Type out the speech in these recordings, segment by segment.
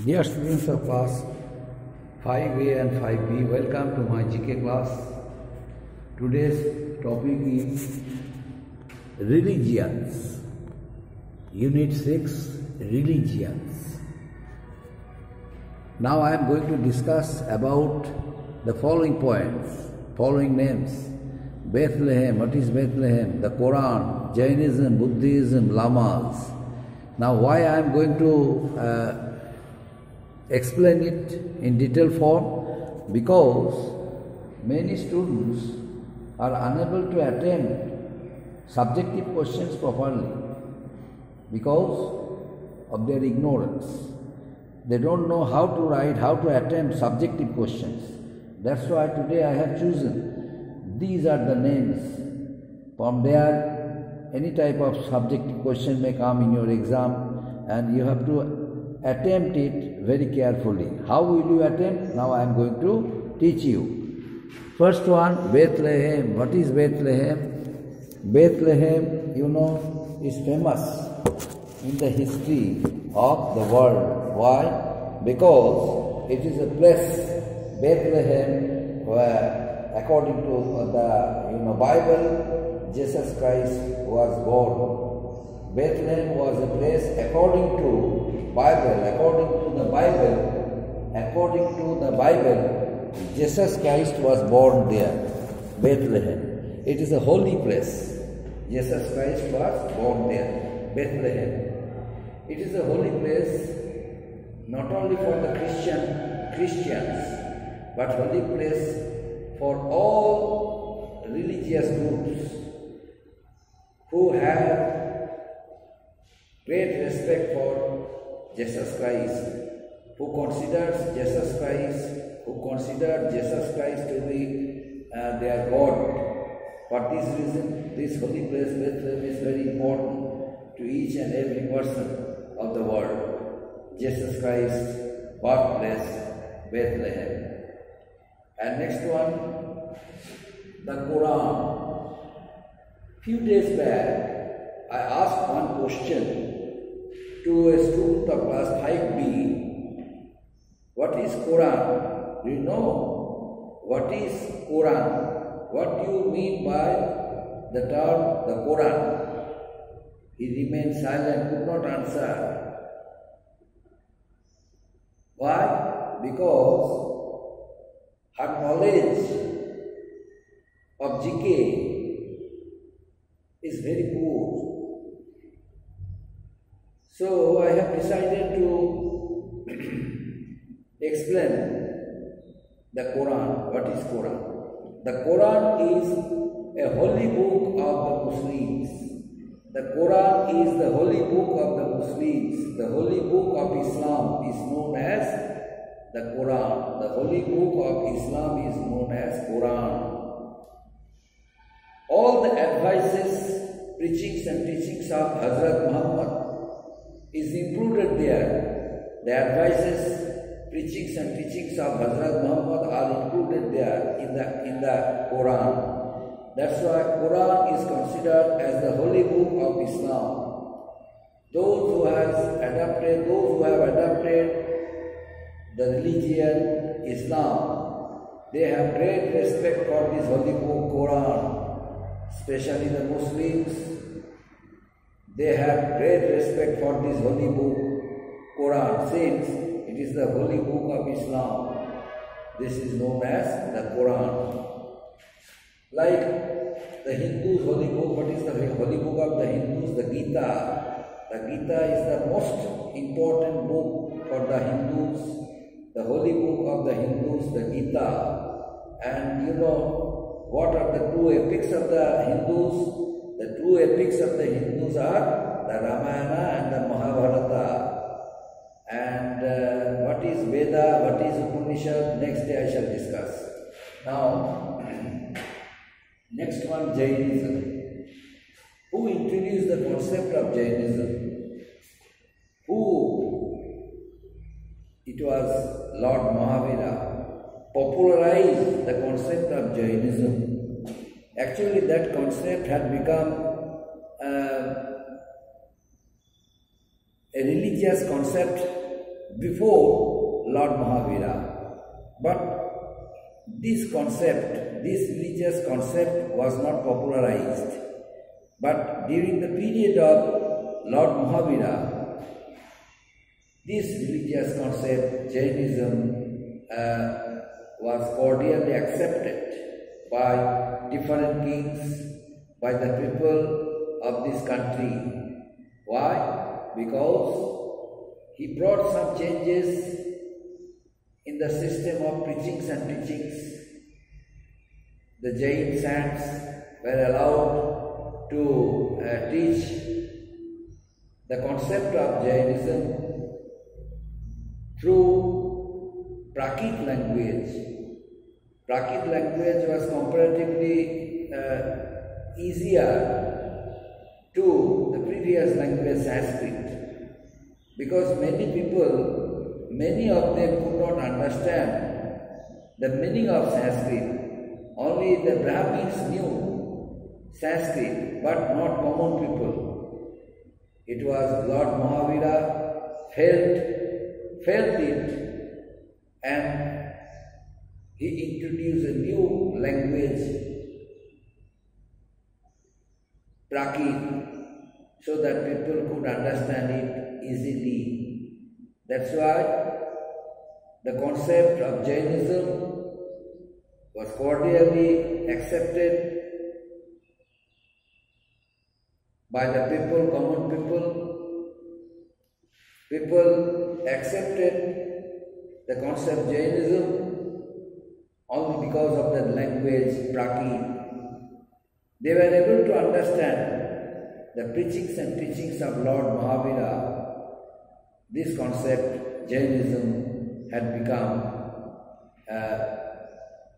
Dear students of class 5A and 5B, welcome to my GK class. Today's topic is religions. Unit 6, religions. Now I am going to discuss about the following points, following names. Bethlehem, what is Bethlehem? The Quran, Jainism, Buddhism, Llamas. Now why I am going to explain it in detail form? Because many students are unable to attempt subjective questions properly because of their ignorance. They don't know how to write, how to attempt subjective questions. That's why today I have chosen. These are the names. From there, any type of subjective question may come in your exam and you have to attempt it very carefully. How will you attempt? Now I am going to teach you. First one, Bethlehem. What is Bethlehem? Bethlehem, you know, is famous in the history of the world. Why? Because it is a place, Bethlehem, where according to the Bible, Jesus Christ was born. Bethlehem was a place according to the Bible, Jesus Christ was born there, Bethlehem. It is a holy place. Jesus Christ was born there, Bethlehem. It is a holy place not only for the Christians, but holy place for all religious groups who have great respect for Jesus Christ, who considered Jesus Christ to be their God. For this reason, this holy place Bethlehem is very important to each and every person of the world. Jesus Christ's birthplace, Bethlehem. And next one, the Quran. Few days back, I asked one question to a student of class 5B. What is Quran? Do you know what is Quran? What do you mean by the term the Quran? He remained silent, could not answer. Why? Because her knowledge of GK is very poor. So I have decided to explain the Quran. What is Quran? The Quran is a holy book of the Muslims. The Quran is the holy book of the Muslims. The holy book of Islam is known as the Quran. The holy book of Islam is known as Quran. All the advices, preachings and teachings of Hazrat Muhammad is included there. The advices, preachings and teachings of Hazrat Muhammad are included there in the Quran. That's why Quran is considered as the holy book of Islam. Those who have adopted the religion Islam, they have great respect for this holy book Quran, especially the Muslims. They have great respect for this holy book Quran, since it is the holy book of Islam. This is known as the Quran. Like the Hindus' holy book, what is the holy book of the Hindus? The Gita. The Gita is the most important book for the Hindus. The holy book of the Hindus, the Gita. And you know what are the two epics of the Hindus? The two epics of the Hindus are the Ramayana and the Mahabharata. And what is Veda, what is Upanishad, next day I shall discuss. Now, next one, Jainism. Who introduced the concept of Jainism? It was Lord Mahavira, popularized the concept of Jainism. Actually, that concept had become a religious concept before Lord Mahavira. But this concept, this religious concept was not popularized. But during the period of Lord Mahavira, this religious concept, Jainism, was cordially accepted by different kings, by the people of this country. Why? Because he brought some changes in the system of preachings and teachings. The Jain saints were allowed to teach the concept of Jainism through Prakrit language. Prakrit language was comparatively easier to the previous language Sanskrit, because many of them could not understand the meaning of Sanskrit. Only the Brahmins knew Sanskrit, but not common people. It was Lord Mahavira felt it, and he introduced a new language, Prakrit, so that people could understand it easily. That's why the concept of Jainism was cordially accepted by the people, common people. People accepted the concept Jainism only because of the language Prakrit. They were able to understand the preachings and teachings of Lord Mahavira. This concept, Jainism, had become a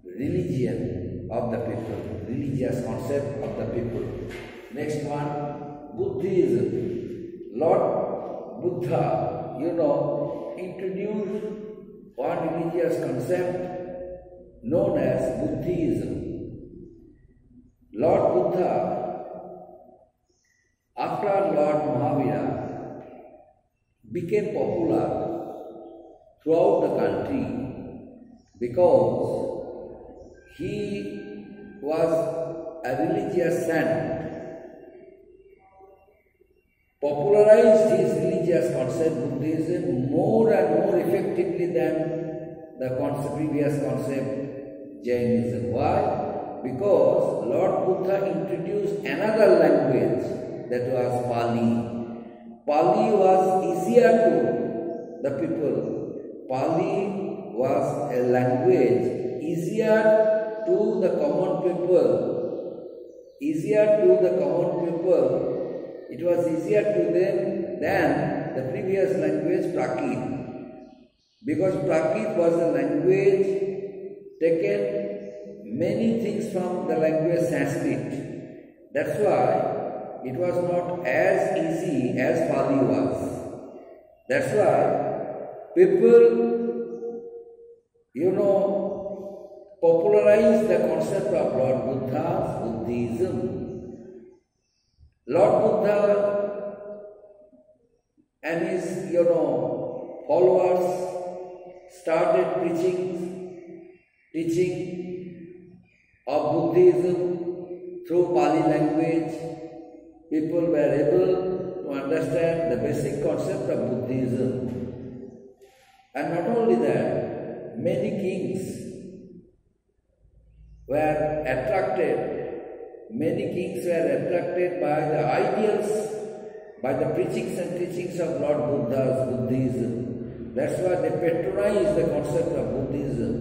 religion of the people, religious concept of the people. Next one, Buddhism. Lord Buddha, introduced one religious concept known as Buddhism. Lord Buddha, after Lord Mahavira, became popular throughout the country because he was a religious saint, popularized his religious concept Buddhism more and more effectively than the previous concept Jainism. Why? Because Lord Buddha introduced another language, that was Pali. Pali was easier to the people. Pali was a language easier to the common people. It was easier to them than the previous language Prakrit. Because Prakrit was a language taken many things from the language Sanskrit. That's why it was not as easy as Pali was. That's why people, popularized the concept of Lord Buddha's Buddhism. Lord Buddha and his, followers started teaching of Buddhism through Pali language. People were able to understand the basic concept of Buddhism. And not only that, many kings were attracted by the ideals, by the preachings and teachings of Lord Buddha's Buddhism. That's why they patronized the concept of Buddhism.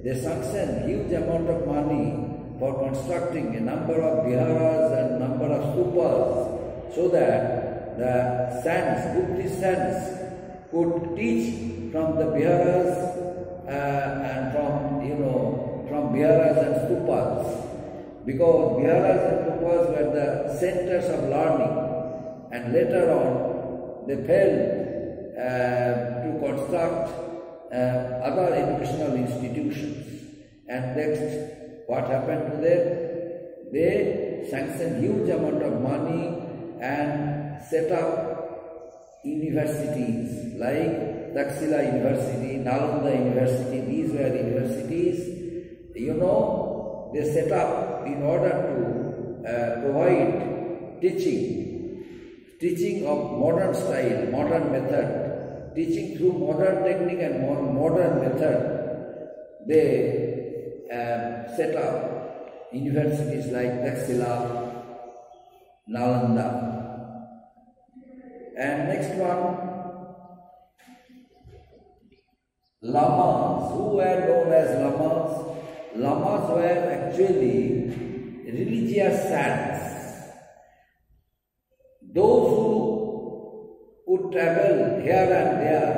They sanctioned huge amount of money for constructing a number of viharas and number of stupas, so that the saints, Buddhist saints, could teach from the viharas and from viharas and stupas. Because viharas and stupas were the centers of learning, and later on they failed to construct other educational institutions. And next, what happened to them? They sanctioned huge amount of money and set up universities like Taxila University, Nalanda University, these were universities, they set up in order to provide teaching of modern style, modern method, teaching through modern technique and modern method. They set up universities like Taxila, Nalanda. And next one, Llamas. Who were known as Llamas? Llamas were actually religious saints. Those who would travel here and there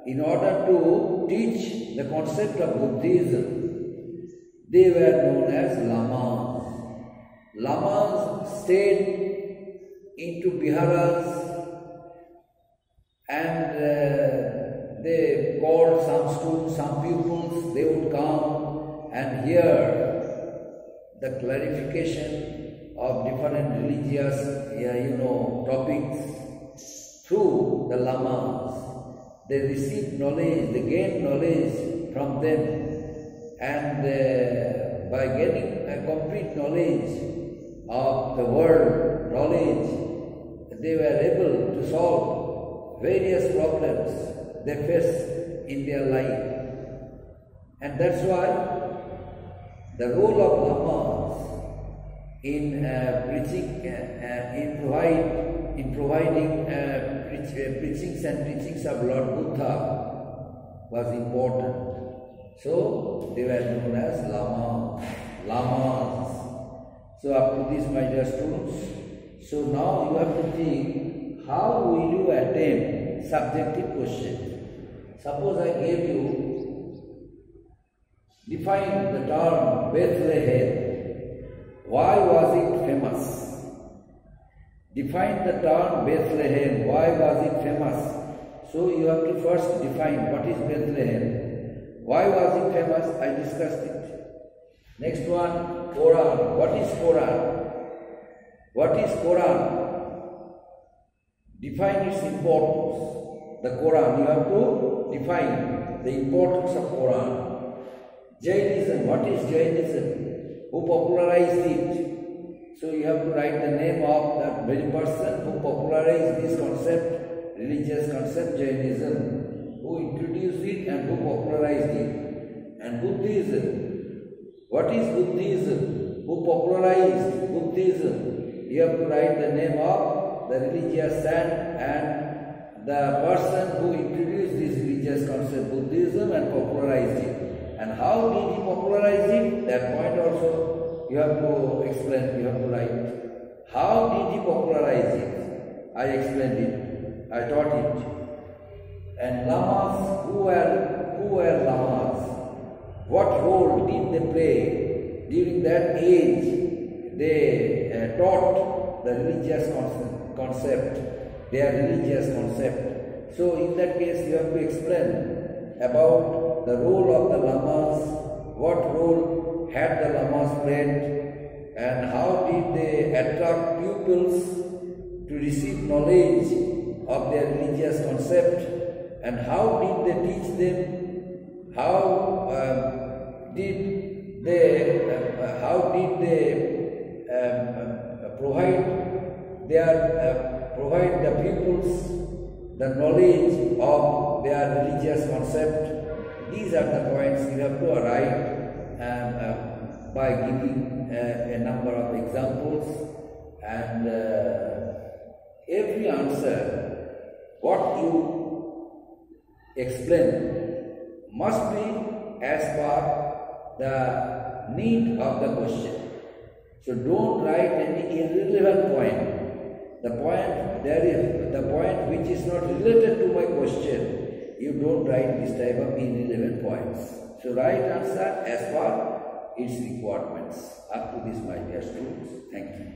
in order to teach the concept of Buddhism, they were known as Llamas. Llamas stayed into Biharas and they called some students, some pupils, they would come and hear the clarification of different religious, topics through the Llamas. They received knowledge, they gained knowledge from them, and by gaining a complete knowledge of the world, they were able to solve various problems they face in their life. And that's why the role of Llamas in preaching, in providing preachings and teachings of Lord Buddha was important. So they were known as Llamas. So up to this, my dear students, so now you have to think, how will you attempt subjective questions? Suppose I gave you, define the term Bethlehem. Why was it famous? Define the term Bethlehem. Why was it famous? So you have to first define what is Bethlehem. Why was it famous? I discussed it. Next one, Quran. What is Quran? What is Quran? Define its importance. The Quran, you have to define the importance of Quran. Jainism, what is Jainism? Who popularized it? So you have to write the name of that very person who popularized this concept, religious concept, Jainism, who introduced it and who popularized it. And Buddhism, what is Buddhism? Who popularized Buddhism? You have to write the name of the religious saint and the person who introduced this religious concept, Buddhism, and popularized it. And how did he popularize it? That point also you have to explain, you have to write. How did he popularize it? I explained it, I taught it. And Llamas, who were Llamas? What role did they play? During that age, they taught the religious concept, their religious concept. So in that case, you have to explain about the role of the Llamas, what role had the Llamas played, and how did they attract pupils to receive knowledge of their religious concept, and how did they teach them, how did they provide the pupils the knowledge of their religious concept. These are the points you have to arrive by giving a number of examples, and every answer what you explain must be as per the need of the question. So don't write any irrelevant point. The point which is not related to my question, you don't write this type of irrelevant points. So write answer as per its requirements. Up to this, my dear students. Thank you.